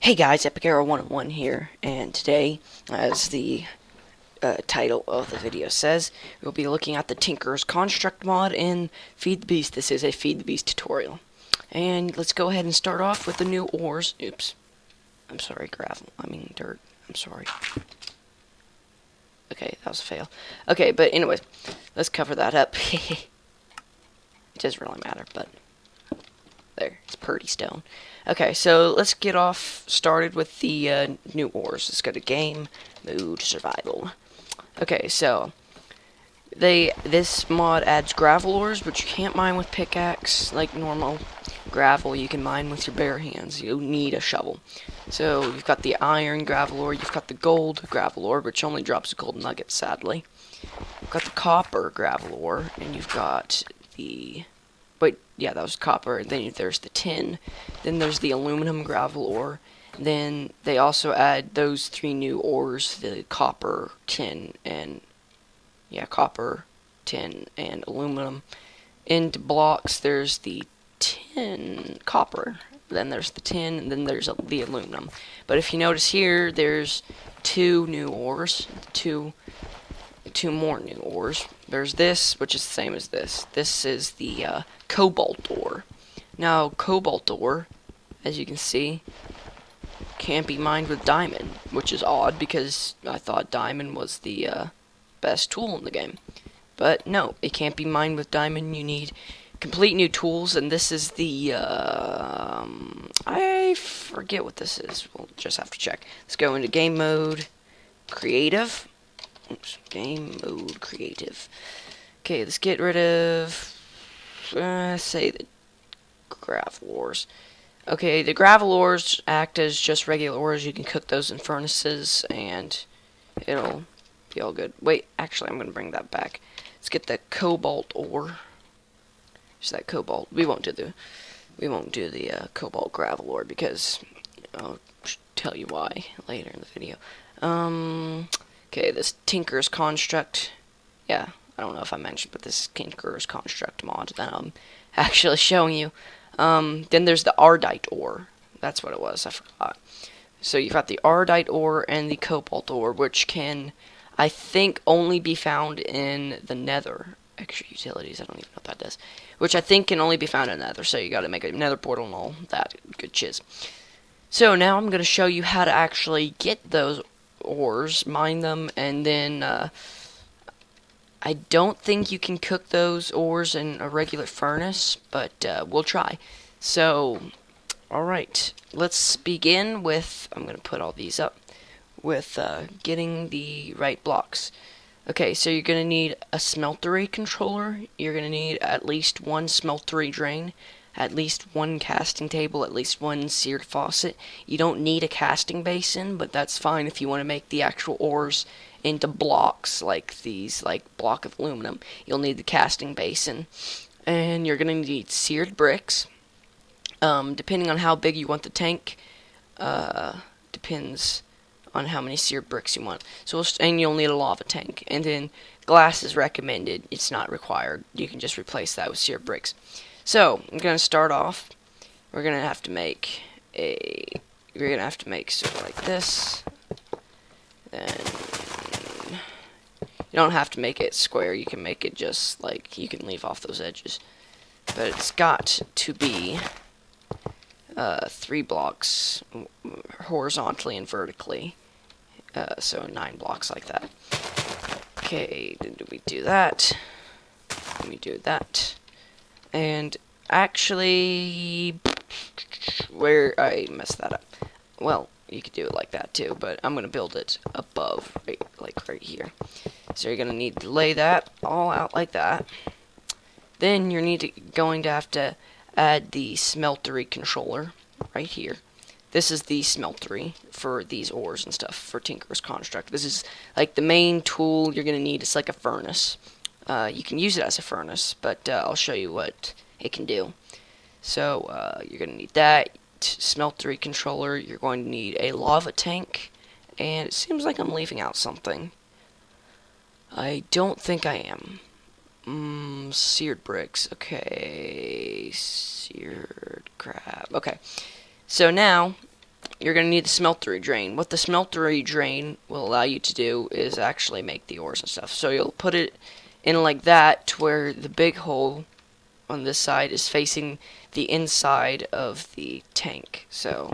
Hey guys, Epic Arrow 101 here, and today, as the title of the video says, we'll be looking at the Tinker's Construct mod in Feed the Beast. This is a Feed the Beast tutorial. And let's go ahead and start off with the new ores. Oops. I'm sorry, gravel. I mean dirt. I'm sorry. Okay, that was a fail. Okay, but anyways, let's cover that up. It doesn't really matter, but there, it's Purdy Stone. Okay, so let's get off started with the new ores. Let's go to Game Mode Survival. Okay, so this mod adds gravel ores, but you can't mine with pickaxe like normal gravel. You can mine with your bare hands. You need a shovel. So you've got the iron gravel ore, you've got the gold gravel ore, which only drops gold nuggets, sadly. You've got the copper gravel ore, and you've got the... Wait, yeah, that was copper. Then there's the tin. Then there's the aluminum gravel ore. Then they also add those three new ores, the copper, tin, and... Yeah, copper, tin, and aluminum. Into blocks, there's the tin, copper. Then there's the tin, and then there's the aluminum. But if you notice here, there's two new ores. Two more new ores. There's this, which is the same as this. This is the cobalt ore. Now, cobalt ore, as you can see, can't be mined with diamond, which is odd because I thought diamond was the best tool in the game. But no, it can't be mined with diamond. You need complete new tools, and this is the I forget what this is. We'll just have to check. Let's go into game mode, creative. Oops, game mode creative. Okay, let's get rid of say the gravel ores. Okay, the gravel ores act as just regular ores. You can cook those in furnaces and it'll be all good. Wait, actually I'm gonna bring that back. Let's get the cobalt ore. Just that cobalt. We won't do the cobalt gravel ore because I'll tell you why later in the video. Okay, this Tinker's Construct. Yeah, I don't know if I mentioned, but this Tinker's Construct mod that I'm actually showing you. Then there's the Ardite ore. That's what it was, I forgot. So you've got the Ardite ore and the cobalt ore, which can, I think, only be found in the Nether. Extra utilities, I don't even know what that does. Which I think can only be found in Nether, so you gotta make a Nether portal and all that good chiz. So now I'm gonna show you how to actually get those ores, mine them, and then I don't think you can cook those ores in a regular furnace, but we'll try. So, alright, let's begin with, I'm going to put all these up, with getting the right blocks. Okay, so you're going to need a smeltery controller, you're going to need at least one smeltery drain, at least one casting table, at least one seared faucet. You don't need a casting basin, but that's fine if you want to make the actual ores into blocks like these, like block of aluminum. You'll need the casting basin, and you're going to need seared bricks. Depending on how big you want the tank, depends on how many seared bricks you want. So, and you'll need a lava tank, and then glass is recommended. It's not required. You can just replace that with seared bricks. So, I'm going to start off. We're going to have to make sort of like this. Then, you don't have to make it square. You can make it just like, you can leave off those edges. But it's got to be 3 blocks horizontally and vertically. So 9 blocks like that. Okay, then we do that. Then we do that. And actually, where I messed that up. Well, you could do it like that too, but I'm gonna build it above, like right here. So you're gonna need to lay that all out like that. Then you're going to have to add the smeltery controller right here. This is the smeltery for these ores and stuff for Tinker's Construct. This is like the main tool you're gonna need. It's like a furnace. You can use it as a furnace, but I'll show you what it can do. So you're going to need that smeltery controller. You're going to need a lava tank, and it seems like I'm leaving out something. I don't think I am. Seared bricks. Okay, seared crab. Okay, so now you're going to need the smeltery drain. What the smeltery drain will allow you to do is actually make the ores and stuff. So you'll put it in like that, to where the big hole on this side is facing the inside of the tank. So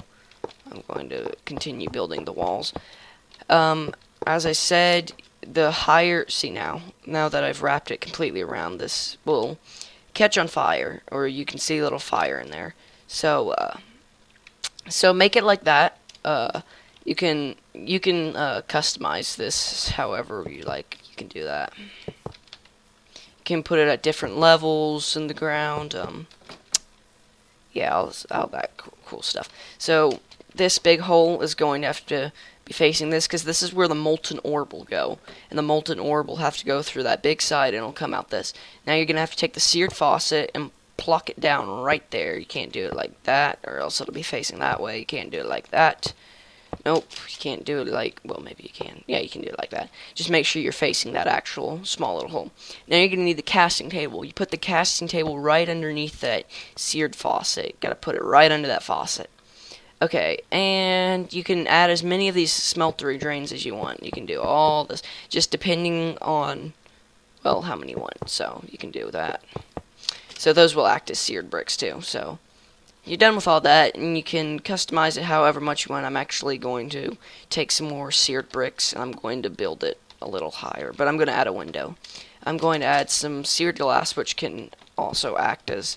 I'm going to continue building the walls. As I said, the higher, see now that I've wrapped it completely around, this will catch on fire, or you can see a little fire in there. So make it like that. You can customize this however you like. You can do that. You can put it at different levels in the ground. Yeah, all that cool stuff. So this big hole is going to have to be facing this, because this is where the molten ore will go, and the molten ore will have to go through that big side, and it'll come out this. Now you're gonna have to take the seared faucet and plop it down right there. You can't do it like that, or else it'll be facing that way. You can't do it like that. Nope, you can't do it like, well, maybe you can. Yeah, you can do it like that. Just make sure you're facing that actual small little hole. Now you're gonna need the casting table. You put the casting table right underneath that seared faucet. Gotta put it right under that faucet. Okay, and you can add as many of these smeltery drains as you want. You can do all this, just depending on, well, how many you want. So you can do that. So those will act as seared bricks too. So you're done with all that, and you can customize it however much you want. I'm actually going to take some more seared bricks, and I'm going to build it a little higher, but I'm going to add a window. I'm going to add some seared glass, which can also act as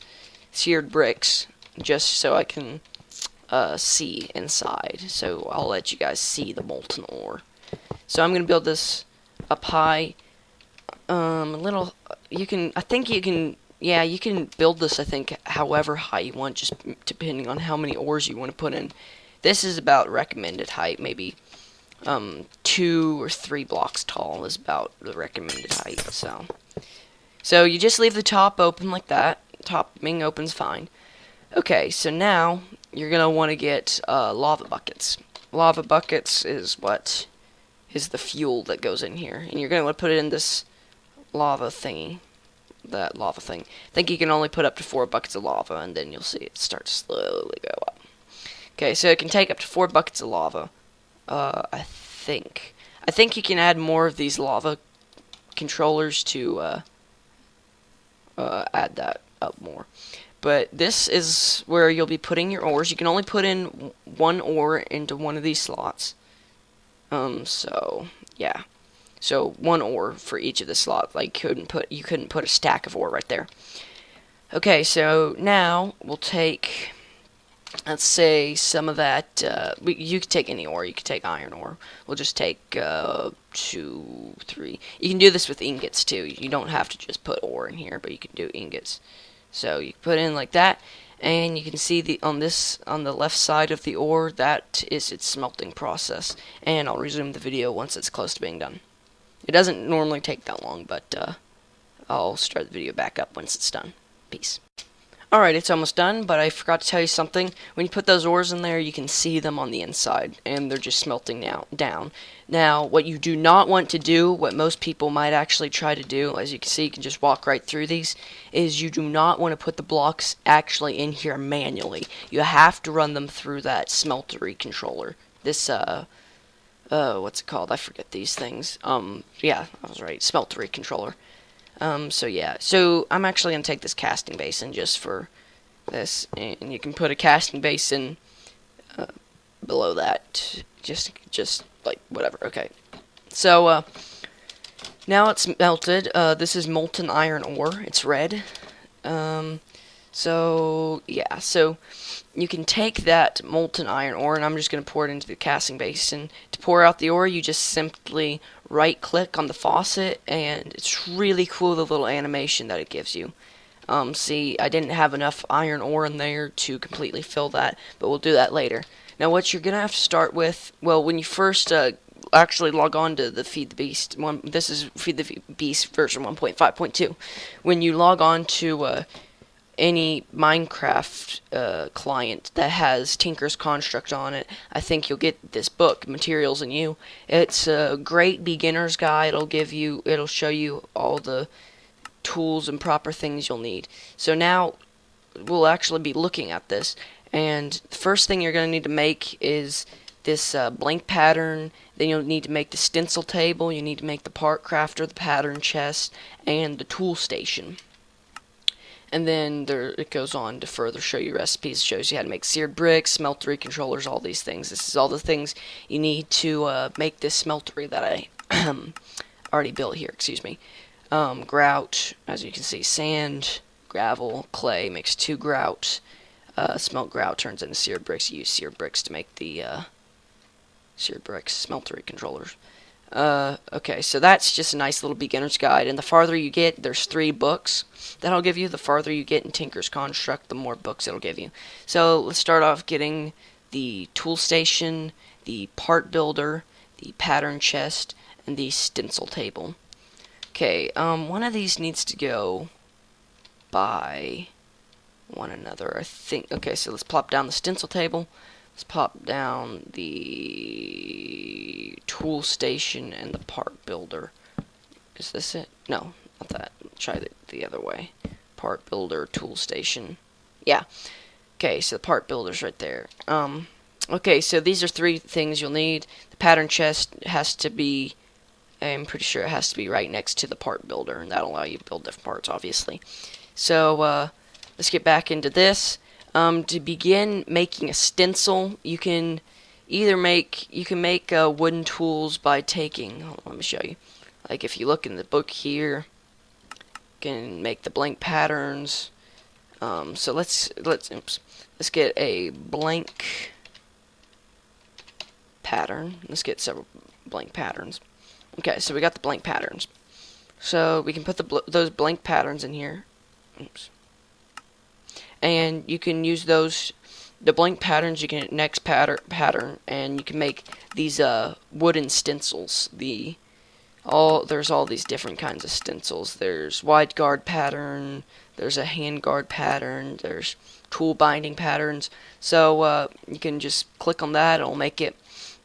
seared bricks, just so I can see inside. So I'll let you guys see the molten ore. So I'm gonna build this up high. A little. You can. I think you can. Yeah, you can build this. I think however high you want, just depending on how many ores you want to put in. This is about recommended height. Maybe 2 or 3 blocks tall is about the recommended height. So you just leave the top open like that. Top being open's fine. Okay, so now you're going to want to get lava buckets. Lava buckets is what is the fuel that goes in here. And you're going to want to put it in this lava thingy. That lava thing. I think you can only put up to 4 buckets of lava, and then you'll see it start to slowly go up. Okay, so it can take up to 4 buckets of lava. I think you can add more of these lava controllers to add that up more. But this is where you'll be putting your ores. You can only put in 1 ore into one of these slots. So yeah. So 1 ore for each of the slots. Like you couldn't put a stack of ore right there. Okay, so now we'll take, let's say, some of that. You could take any ore. You could take iron ore. We'll just take 2, 3. You can do this with ingots too. You don't have to just put ore in here, but you can do ingots. So you put it in like that, and you can see on the left side of the ore, that is its smelting process. And I'll resume the video once it's close to being done. It doesn't normally take that long, but I'll start the video back up once it's done. Peace. Alright, it's almost done, but I forgot to tell you something. When you put those ores in there, you can see them on the inside, and they're just smelting down. Now, what you do not want to do, what most people might actually try to do, as you can see, you can just walk right through these, is you do not want to put the blocks actually in here manually. You have to run them through that smeltery controller. This, what's it called? I forget these things. Yeah, I was right, smeltery controller. So yeah, so I'm actually going to take this casting basin just for this, and you can put a casting basin below that, just like whatever. Okay, so now it's melted. This is molten iron ore. It's red. So yeah, so you can take that molten iron ore, and I'm just going to pour it into the casting basin. To pour out the ore, you just simply right click on the faucet, and it's really cool, the little animation that it gives you. See, I didn't have enough iron ore in there to completely fill that, but we'll do that later. Now what you're going to have to start with, well, when you first actually log on to the Feed the Beast, this is Feed the Beast version 1.5.2. When you log on to any Minecraft client that has Tinker's Construct on it, I think you'll get this book, Materials and You. It's a great beginner's guide. It'll show you all the tools and proper things you'll need. So now we'll actually be looking at this, And the first thing you're going to need to make is this blank pattern. Then you'll need to make the stencil table. You need to make the part crafter, the pattern chest, and the tool station. And then it goes on to further show you recipes. It shows you how to make seared bricks, smeltery controllers, all these things. This is all the things you need to make this smeltery that I already built here. Excuse me. Grout, as you can see, sand, gravel, clay makes 2 grout. Smelt grout turns into seared bricks. You use seared bricks to make the seared bricks smeltery controllers. Okay, so that's just a nice little beginner's guide. And the farther you get, there's 3 books that'll give you. The farther you get in Tinker's Construct, the more books it'll give you. So let's start off getting the tool station, the part builder, the pattern chest, and the stencil table. Okay, one of these needs to go by one another, I think. Okay, so let's plop down the stencil table. Let's pop down the tool station and the part builder. Is this it? No, not that. Try the other way. Part builder, tool station. Yeah. Okay, so the part builder's right there. Okay, so these are 3 things you'll need. The pattern chest has to be, I'm pretty sure it has to be right next to the part builder, and that'll allow you to build different parts, obviously. So, let's get back into this. To begin making a stencil, you can either make wooden tools by taking, hold on, let me show you. Like if you look in the book here, you can make the blank patterns. So let's get a blank pattern. Let's get several blank patterns. Okay, so we got the blank patterns. So we can put those blank patterns in here. Oops. And you can use the blank patterns. You can hit next pattern, and you can make these wooden stencils. There's all these different kinds of stencils. There's wide guard pattern. There's a hand guard pattern. There's tool binding patterns. So you can just click on that. It'll make it.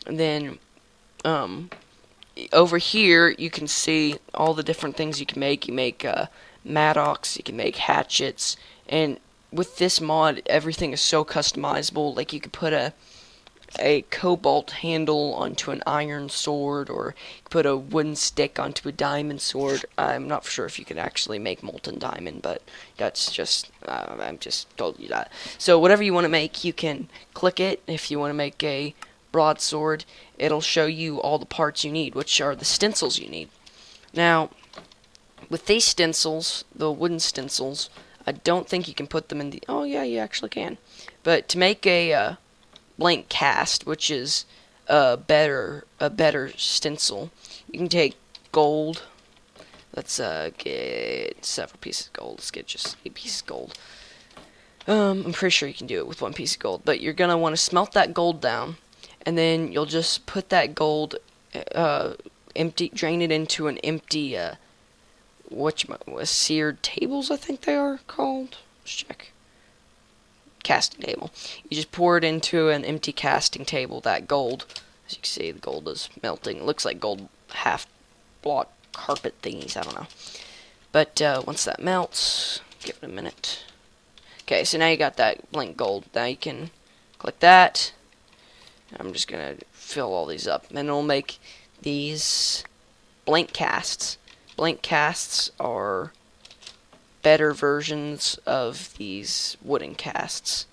And then over here you can see all the different things you can make. You make mattocks. You can make hatchets, and with this mod, everything is so customizable. Like you could put a cobalt handle onto an iron sword, or put a wooden stick onto a diamond sword. I'm not sure if you can actually make molten diamond, but that's just I'm just told you that. So whatever you want to make, you can click it. If you want to make a broadsword, it'll show you all the parts you need, which are the stencils you need. Now, with these stencils, the wooden stencils, I don't think you can put them in the... Oh, yeah, you actually can. But to make a blank cast, which is a better stencil, you can take gold. Let's get several pieces of gold. Let's get just 8 pieces of gold. I'm pretty sure you can do it with 1 piece of gold. But you're going to want to smelt that gold down, and then you'll just put that gold, drain it into an empty... seared tables, I think they are called. Let's check. Casting table. You just pour it into an empty casting table, that gold. As you can see, the gold is melting. It looks like gold half block carpet thingies, I don't know. But once that melts, give it a minute. Okay, so now you got that blank gold. Now you can click that. I'm just going to fill all these up, and it'll make these blank casts. Blank casts are better versions of these wooden casts.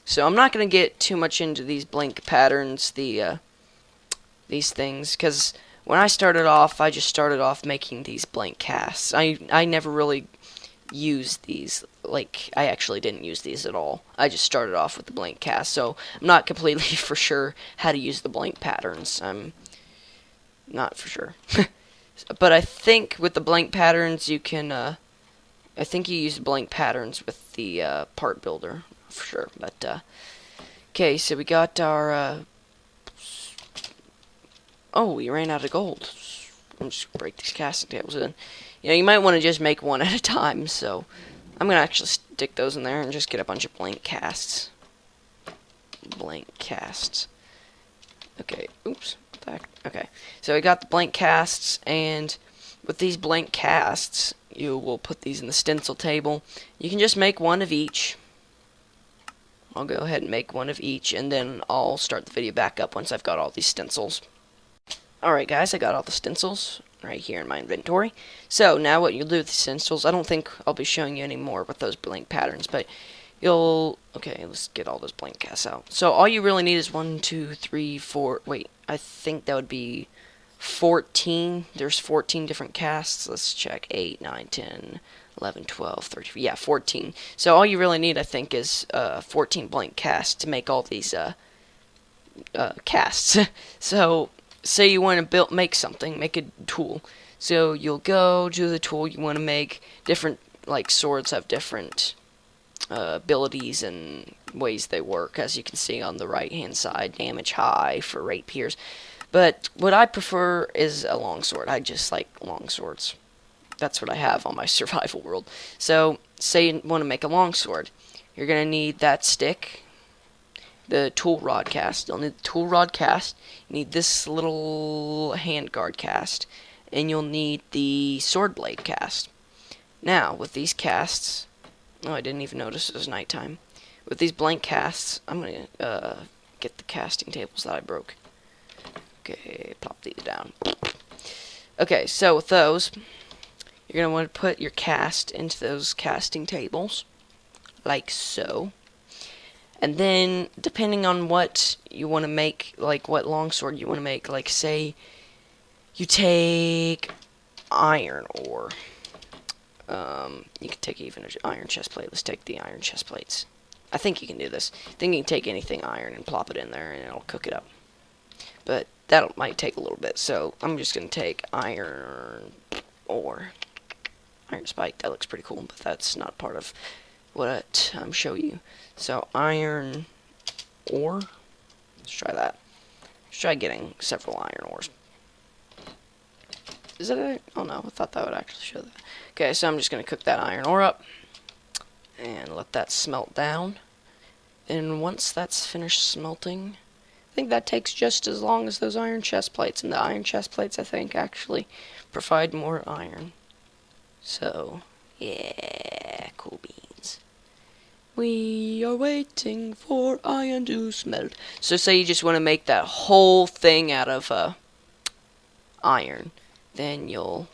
So I'm not going to get too much into these blank patterns, these things, because when I started off, I just started off making these blank casts. I never really used these. Like, I actually didn't use these at all. I just started off with the blank cast, so I'm not completely for sure how to use the blank patterns. I'm not for sure. But I think with the blank patterns, you can, I think you use blank patterns with the part builder, for sure. But, okay, so we got our, oh, we ran out of gold. I'm just going to break these casting tables in. You know, you might want to just make one at a time, so I'm going to actually stick those in there and just get a bunch of blank casts. Blank casts. Okay, oops. Okay, so we got the blank casts, and with these blank casts, you will put these in the stencil table. You can just make one of each. I'll go ahead and make one of each, and then I'll start the video back up once I've got all these stencils. Alright guys, I got all the stencils right here in my inventory. So now what you'll do with the stencils, I don't think I'll be showing you any more with those blank patterns, but okay, let's get all those blank casts out. So all you really need is 1, 2, 3, 4, wait, I think that would be 14. There's 14 different casts. Let's check. 8, 9, 10, 11, 12, 13, yeah, 14. So all you really need, I think, is 14 blank casts to make all these casts. So say you want to make something, make a tool. So you'll go to the tool you want to make. Different, like, swords have different abilities and ways they work, as you can see on the right hand side. Damage high for rapiers, but what I prefer is a longsword. I just like long swords. That's what I have on my survival world. So say you want to make a longsword, you're gonna need that stick, the tool rod cast. You'll need the tool rod cast, you need this little handguard cast, and you'll need the sword blade cast. Now with these casts, oh, I didn't even notice it was nighttime. With these blank casts, I'm going to get the casting tables that I broke. Okay, plop these down. Okay, so with those, you're going to want to put your cast into those casting tables, like so. And then, depending on what you want to make, like what longsword you want to make, like say you take iron ore. You can take even an iron chest plate. Let's take the iron chest plates. I think you can do this. I think you can take anything iron and plop it in there and it'll cook it up. But that might take a little bit, so I'm just going to take iron ore. Iron spike, that looks pretty cool, but that's not part of what I'm showing you. So iron ore. Let's try that. Let's try getting several iron ores. Is it a... oh no, I thought that would actually show that. Okay, so I'm just going to cook that iron ore up and let that smelt down. And once that's finished smelting, I think that takes just as long as those iron chest plates. And the iron chest plates, I think, actually provide more iron. So, yeah, cool beans. We are waiting for iron to smelt. So say you just want to make that whole thing out of iron. Then you'll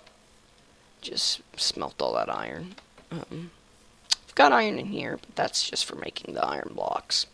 just smelt all that iron. I've got iron in here, but that's just for making the iron blocks.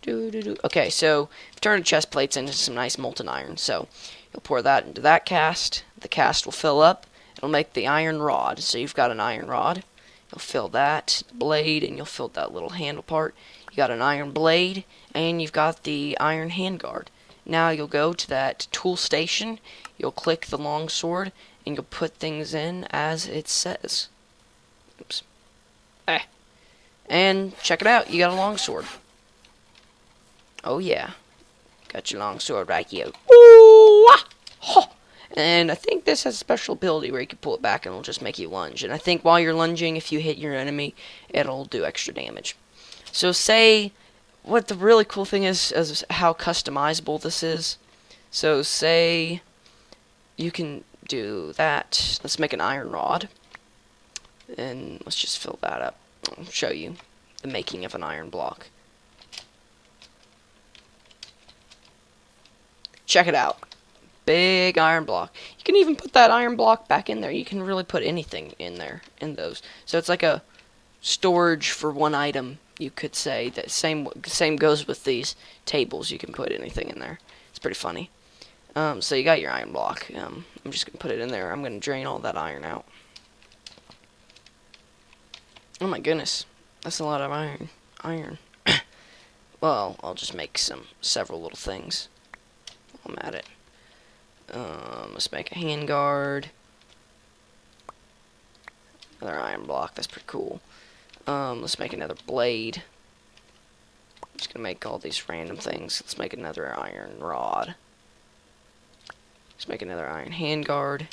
Okay, so I've turned the chest plates into some nice molten iron. So you'll pour that into that cast. The cast will fill up. It'll make the iron rod. So you've got an iron rod. You'll fill that blade, and you'll fill that little handle part. You got an iron blade, and you've got the iron handguard. Now you'll go to that tool station. You'll click the long sword, and you'll put things in as it says. Oops. And check it out, you got a long sword. Oh yeah, got your long sword right here. Ooh, ah, ho. And I think this has a special ability where you can pull it back and it'll just make you lunge. And I think while you're lunging, if you hit your enemy, it'll do extra damage. So say, what the really cool thing is how customizable this is. So say you can do that. Let's make an iron rod. And let's just fill that up. I'll show you the making of an iron block. Check it out. Big iron block. You can even put that iron block back in there. You can really put anything in there, in those. So it's like a storage for one item, you could say. That same goes with these tables. You can put anything in there. It's pretty funny. So you got your iron block. I'm just going to put it in there. I'm going to drain all that iron out. Oh my goodness. That's a lot of iron. Well, I'll just make several little things while I'm at it. Let's make a handguard. Another iron block. That's pretty cool. Let's make another blade. I'm just going to make all these random things. Let's make another iron rod. Let's make another iron handguard.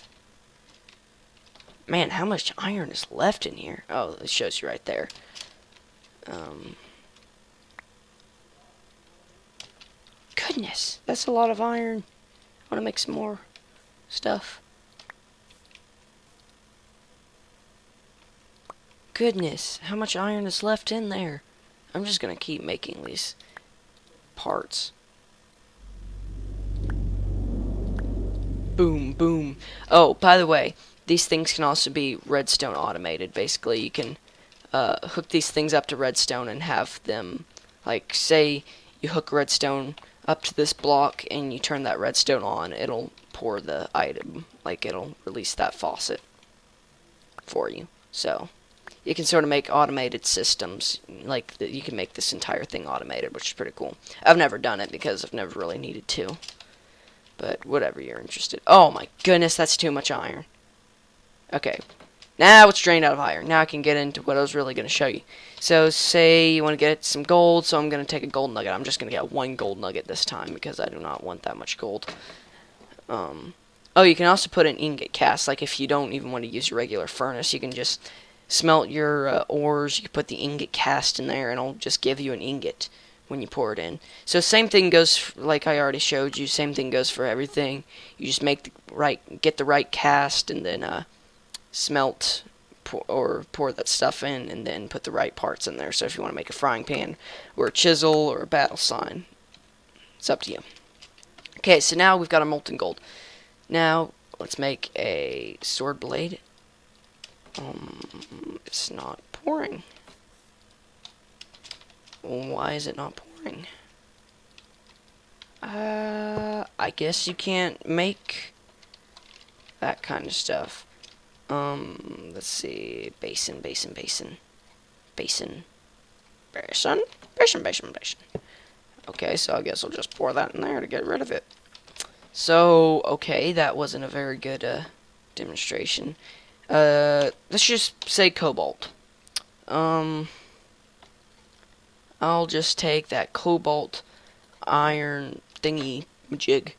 Man, how much iron is left in here? Oh, it shows you right there. Goodness, that's a lot of iron. I want to make some more stuff. Goodness, how much iron is left in there? I'm just gonna keep making these parts. Boom, boom. Oh, by the way, these things can also be redstone automated. Basically, you can hook these things up to redstone and have them, like, say you hook redstone up to this block and you turn that redstone on, it'll pour the item, like it'll release that faucet for you. So you can sort of make automated systems, like you can make this entire thing automated, which is pretty cool. I've never done it because I've never really needed to, but whatever, you're interested. Oh my goodness, that's too much iron. Okay, now it's drained out of iron. Now I can get into what I was really going to show you. So say you want to get some gold, so I'm going to take a gold nugget. I'm just going to get one gold nugget this time because I do not want that much gold. Oh, you can also put an ingot cast. Like if you don't even want to use your regular furnace, you can just smelt your ores. You can put the ingot cast in there and it'll just give you an ingot when you pour it in. So same thing goes, like I already showed you, same thing goes for everything. You just make get the right cast and then smelt pour that stuff in and then put the right parts in there. So if you want to make a frying pan or a chisel or a battle sign, it's up to you. Okay, so now we've got our molten gold. Now let's make a sword blade. It's not pouring. Why is it not pouring? I guess you can't make that kind of stuff. Let's see. Basin. Okay, so I guess I'll just pour that in there to get rid of it. So, okay, that wasn't a very good demonstration. Let's just say cobalt. I'll just take that cobalt iron thingy jig,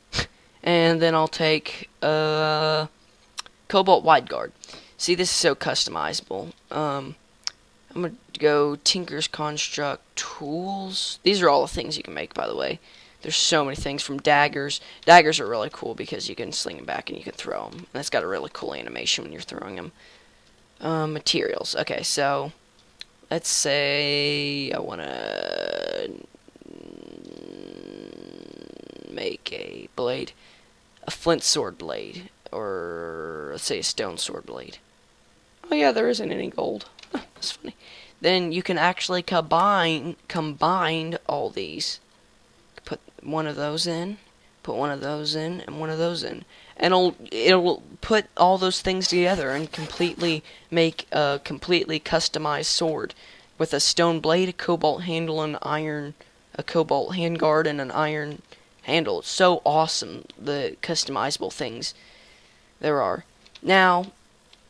and then I'll take cobalt wide guard. See, this is so customizable. I'm gonna go Tinker's Construct tools. These are all the things you can make, by the way. There's so many things, from daggers. Daggers are really cool because you can sling them back and you can throw them. And it's got a really cool animation when you're throwing them. Materials. Okay, so let's say I want to make a blade. A flint sword blade. Or let's say a stone sword blade. Oh yeah, there isn't any gold. That's funny. Then you can actually combine all these. Put one of those in, put one of those in, and one of those in, and it'll put all those things together and completely make a completely customized sword with a stone blade, a cobalt handle, and a cobalt handguard, and an iron handle. It's so awesome, the customizable things there are. Now,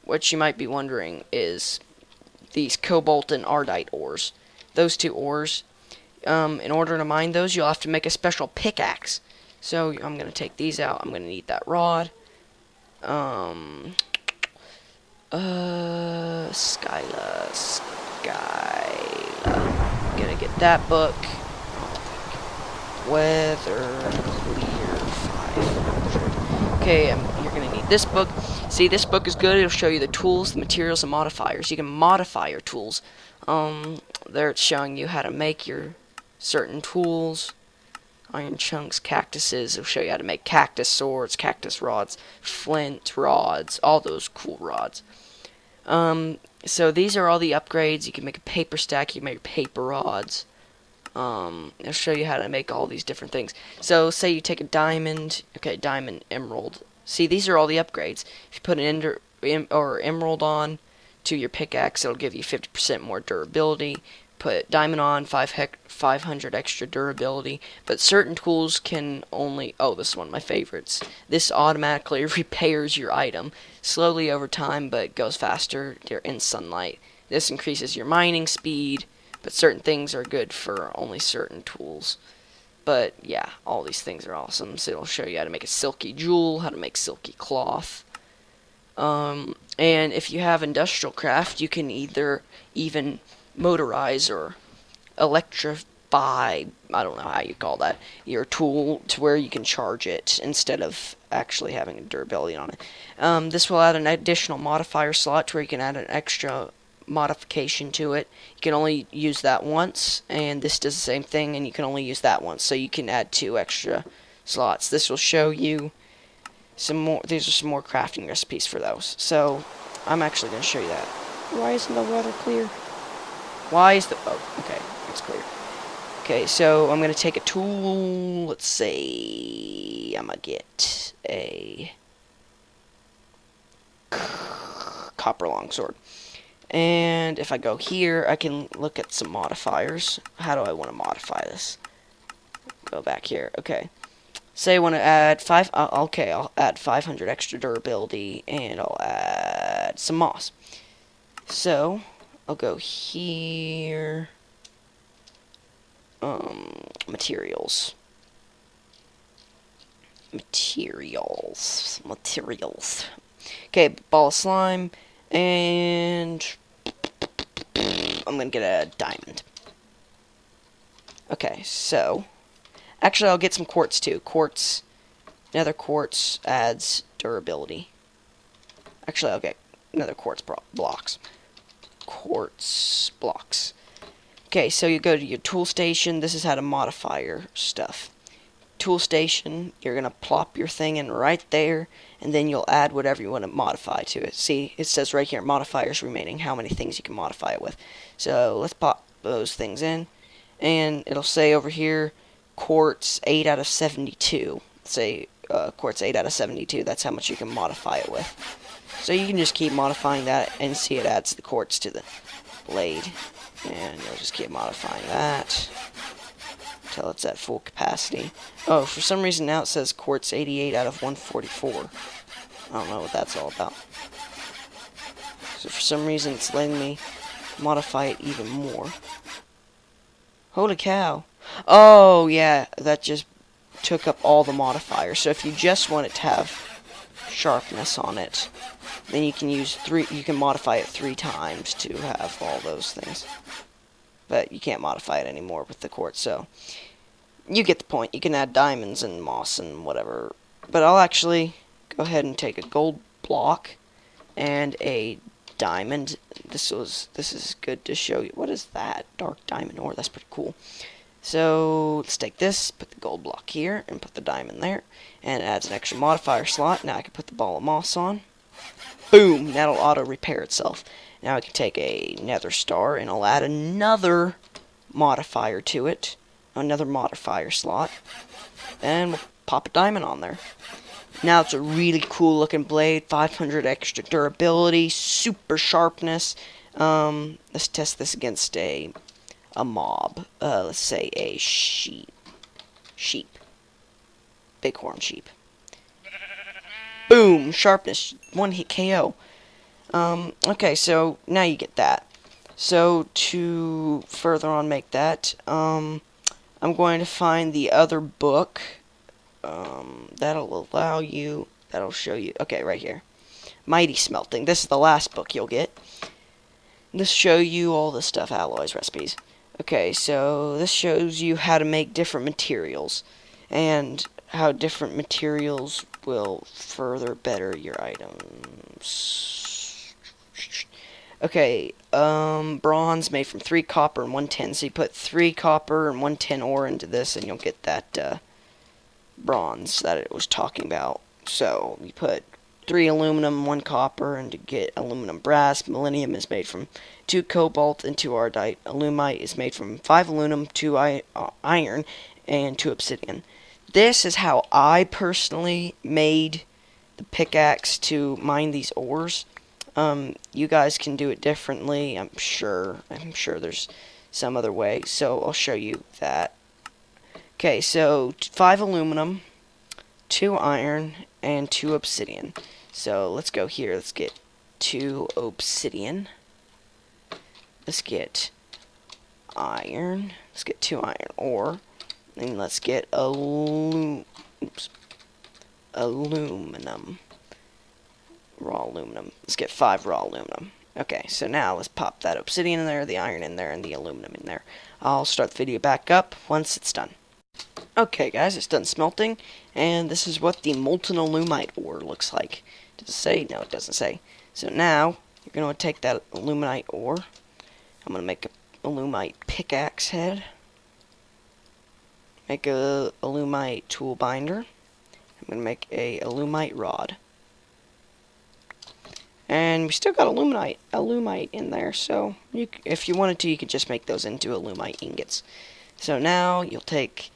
what you might be wondering is these cobalt and ardite ores. Those two ores. In order to mine those, you'll have to make a special pickaxe. So I'm going to take these out. I'm going to need that rod. Skyla. I'm going to get that book. Weather Clear 500. Okay, you're going to need this book. See, this book is good. It'll show you the tools, the materials, and modifiers. You can modify your tools. There it's showing you how to make your certain tools. Iron chunks, cactuses. It'll show you how to make cactus swords, cactus rods, flint rods, all those cool rods. So these are all the upgrades. You can make a paper stack. You can make paper rods. It'll show you how to make all these different things. So say you take a diamond. Okay, diamond, emerald. See, these are all the upgrades. If you put an emerald on to your pickaxe, it'll give you 50% more durability. Put diamond on, 500 extra durability. But certain tools can only... Oh, this is one of my favorites. This automatically repairs your item slowly over time, but goes faster in sunlight. This increases your mining speed, but certain things are good for only certain tools. But yeah, all these things are awesome. So it'll show you how to make a silky jewel, how to make silky cloth. And if you have industrial craft, you can either even motorize or electrify, I don't know how you call that, your tool to where you can charge it instead of actually having a durability on it. This will add an additional modifier slot to where you can add an extra modification to it. You can only use that once, and this does the same thing, and you can only use that once. So you can add 2 extra slots. This will show you some more. These are some more crafting recipes for those. So I'm actually going to show you that. Why isn't the water clear? Why is the... Oh, okay. It's clear. Okay, so I'm going to take a tool. Let's say I'm going to get a copper longsword. And if I go here, I can look at some modifiers. How do I want to modify this? Go back here. Okay. Say I want to add 5... okay, I'll add 500 extra durability, and I'll add some moss. So, I'll go here. Materials. Okay, ball of slime, and I'm gonna get a diamond. Okay, so actually I'll get some quartz too. Nether quartz adds durability. Actually, I'll get nether quartz blocks. Quartz blocks. Okay, so you go to your tool station. This is how to modify your stuff. Tool station, you're going to plop your thing in right there, and then you'll add whatever you want to modify to it. See, it says right here, modifiers remaining, how many things you can modify it with. So let's pop those things in, and it'll say over here, quartz 8 out of 72. Say quartz 8 out of 72, that's how much you can modify it with. So you can just keep modifying that, and see it adds the quartz to the blade. And you'll just keep modifying that until it's at full capacity. Oh, for some reason now it says quartz 88 out of 144. I don't know what that's all about. So for some reason it's letting me modify it even more. Holy cow. Oh, yeah, that just took up all the modifiers. So if you just want it to have sharpness on it, then you can use you can modify it 3 times to have all those things. But you can't modify it anymore with the quartz, so you get the point. You can add diamonds and moss and whatever. But I'll actually go ahead and take a gold block and a diamond. This is good to show you. What is that? Dark diamond ore. That's pretty cool. So let's take this, put the gold block here, and put the diamond there, and it adds an extra modifier slot. Now I can put the ball of moss on. Boom! That'll auto repair itself. Now I can take a nether star, and I'll add another modifier to it, another modifier slot, and we'll pop a diamond on there. Now it's a really cool looking blade, 500 extra durability, super sharpness. Let's test this against a mob. Let's say a sheep. Bighorn sheep. Boom! Sharpness. 1 hit KO. Okay, so now you get that. So to further on make that, I'm going to find the other book. That'll allow you, that'll show you, okay, right here. Mighty Smelting. This is the last book you'll get. This show you all the stuff, alloys, recipes. Okay, so this shows you how to make different materials, and how different materials will further better your items. Okay, bronze made from 3 copper and 1 tin. So you put 3 copper and 1 tin ore into this, and you'll get that bronze that it was talking about. So you put 3 aluminum, 1 copper, and to get aluminum brass. Millennium is made from 2 cobalt and 2 ardite. Alumite is made from 5 aluminum, 2 iron, and 2 obsidian. This is how I personally made the pickaxe to mine these ores. You guys can do it differently, I'm sure. I'm sure there's some other way, so I'll show you that. Okay, so 5 aluminum, 2 iron, and 2 obsidian. So let's go here. Let's get 2 obsidian. Let's get iron. Let's get 2 iron ore. And let's get aluminum. Raw aluminum. Let's get 5 raw aluminum. Okay, so now let's pop that obsidian in there, the iron in there, and the aluminum in there. I'll start the video back up once it's done. Okay, guys, it's done smelting, and this is what the molten alumite ore looks like. Does it say? No, it doesn't say. So now, you're going to take that Aluminite ore. I'm going to make a Aluminite pickaxe head. Make a Aluminite tool binder. I'm going to make a Aluminite rod. And we still got Alumite in there, so if you wanted to, you could just make those into Alumite ingots. So now you'll take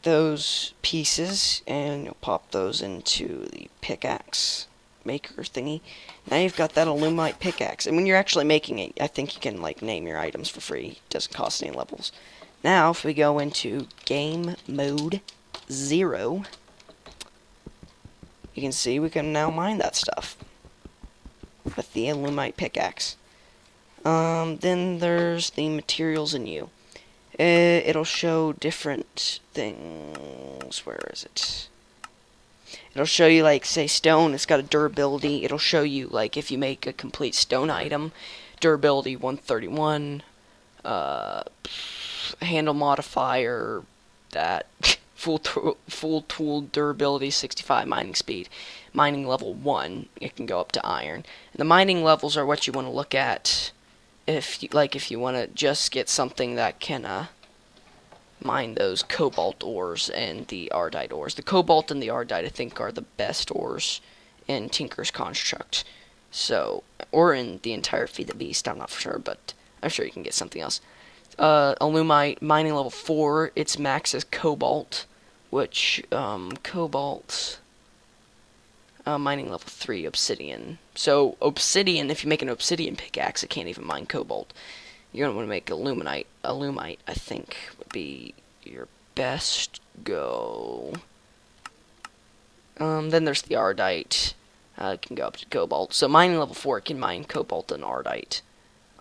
those pieces and you'll pop those into the pickaxe maker thingy. Now you've got that Alumite pickaxe, and when you're actually making it, I think you can like name your items for free. It doesn't cost any levels. Now if we go into game mode 0, you can see we can now mine that stuff with the Alumite pickaxe. Then there's the materials in you. It'll show different things. Where is it? It'll show you, like, say stone, it's got a durability. It'll show you, like, if you make a complete stone item, durability 131, handle modifier, that, full tool durability 65, mining speed. Mining level 1, it can go up to iron. And the mining levels are what you want to look at if you want to just get something that can mine those cobalt ores and the ardite ores. The cobalt and the ardite, I think, are the best ores in Tinker's Construct. So, or in the entire Feed the Beast, I'm not for sure, but I'm sure you can get something else. Alumite, mining level 4, its max is cobalt, which, cobalt, mining level 3, obsidian. So, obsidian, if you make an obsidian pickaxe, it can't even mine cobalt. You're going to want to make Alumite, I think, would be your best go. Then there's the ardite. It can go up to cobalt. So, mining level 4, it can mine cobalt and ardite.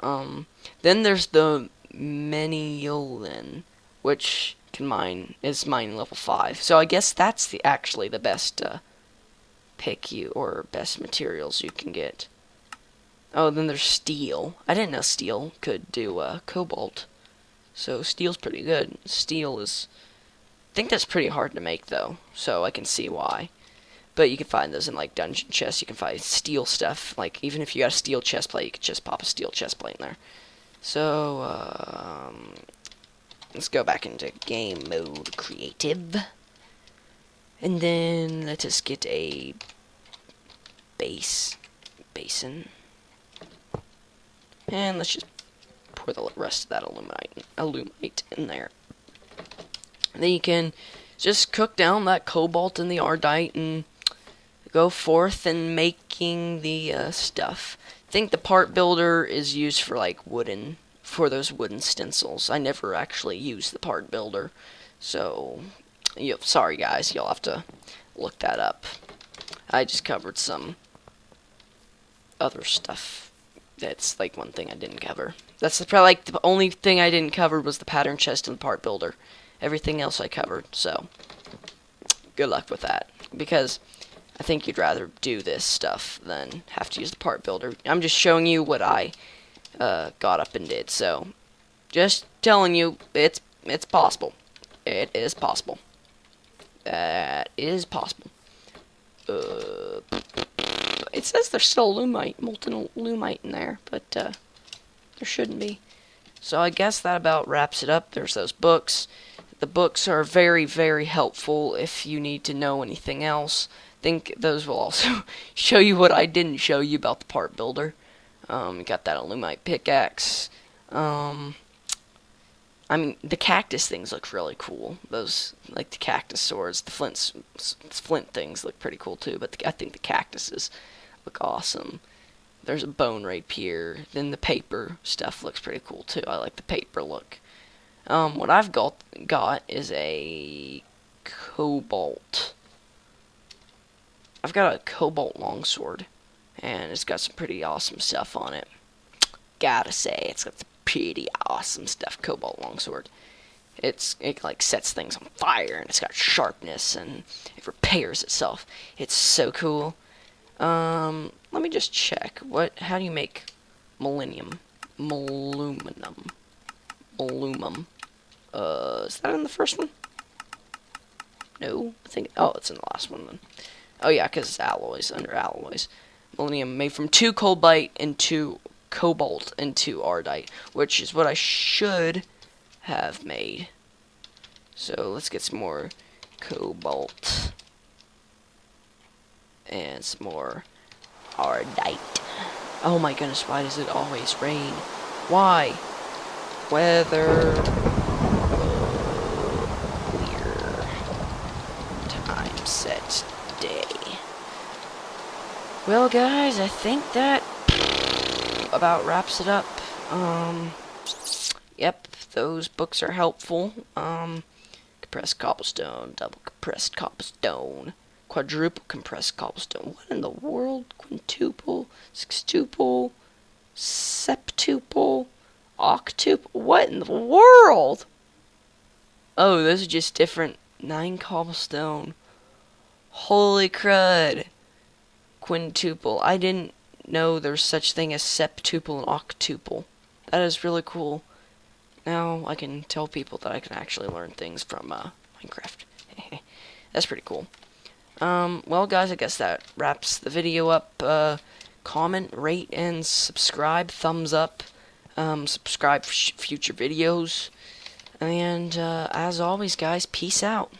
Then there's the Meniolan, which is mining level 5. So, I guess that's actually the best, best materials you can get. Oh, then there's steel. I didn't know steel could do cobalt. So steel's pretty good. Steel is, I think that's pretty hard to make though, so I can see why. But you can find those in like dungeon chests. You can find steel stuff. Like even if you got a steel chest plate, you could just pop a steel chest plate in there. So let's go back into game mode creative. And then let's just get a basin. And let's just pour the rest of that alumite in there. And then you can just cook down that cobalt and the ardite and go forth in making the stuff. I think the part builder is used for like for those wooden stencils. I never actually used the part builder, so sorry guys, you'll have to look that up. I just covered some other stuff. That's like one thing I didn't cover. That's probably like the only thing I didn't cover was the pattern chest and the part builder. Everything else I covered, so good luck with that. Because I think you'd rather do this stuff than have to use the part builder. I'm just showing you what I got up and did, so just telling you it's possible. It is possible. That is possible. It says there's still molten alumite in there, but there shouldn't be. So I guess that about wraps it up. There's those books. The books are very, very helpful if you need to know anything else. I think those will also show you what I didn't show you about the part builder. You got that alumite pickaxe. I mean, the cactus things look really cool. Those, like the cactus swords, the flint things look pretty cool too, but I think the cactuses look awesome. There's a bone rapier. Then the paper stuff looks pretty cool too. I like the paper look. What I've got is a cobalt. I've got a cobalt longsword, and it's got some pretty awesome stuff on it. Gotta say, it's got some pretty awesome stuff. Cobalt longsword. It like sets things on fire, and it's got sharpness, and it repairs itself. It's so cool. Let me just check. How do you make aluminum? Is that in the first one? No, I think. Oh, it's in the last one then. Oh yeah, because it's alloys, under alloys. Millennium made from 2 cobalt and 2 cobalt and 2 ardite, which is what I should have made. So let's get some more cobalt and some more ardite. Oh my goodness, why does it always rain? Why? Weather clear. Time set day. Well guys, I think that about wraps it up. Yep, those books are helpful. Compressed cobblestone, double compressed cobblestone, quadruple compressed cobblestone. What in the world? Quintuple, sextuple, septuple, octuple. What in the world? Oh, those are just different. 9 cobblestone. Holy crud. Quintuple. I didn't know there's such thing as septuple and octuple. That is really cool. Now I can tell people that I can actually learn things from Minecraft. That's pretty cool. Well guys, I guess that wraps the video up. Comment, rate, and subscribe. Thumbs up. Subscribe for future videos. And as always guys, peace out.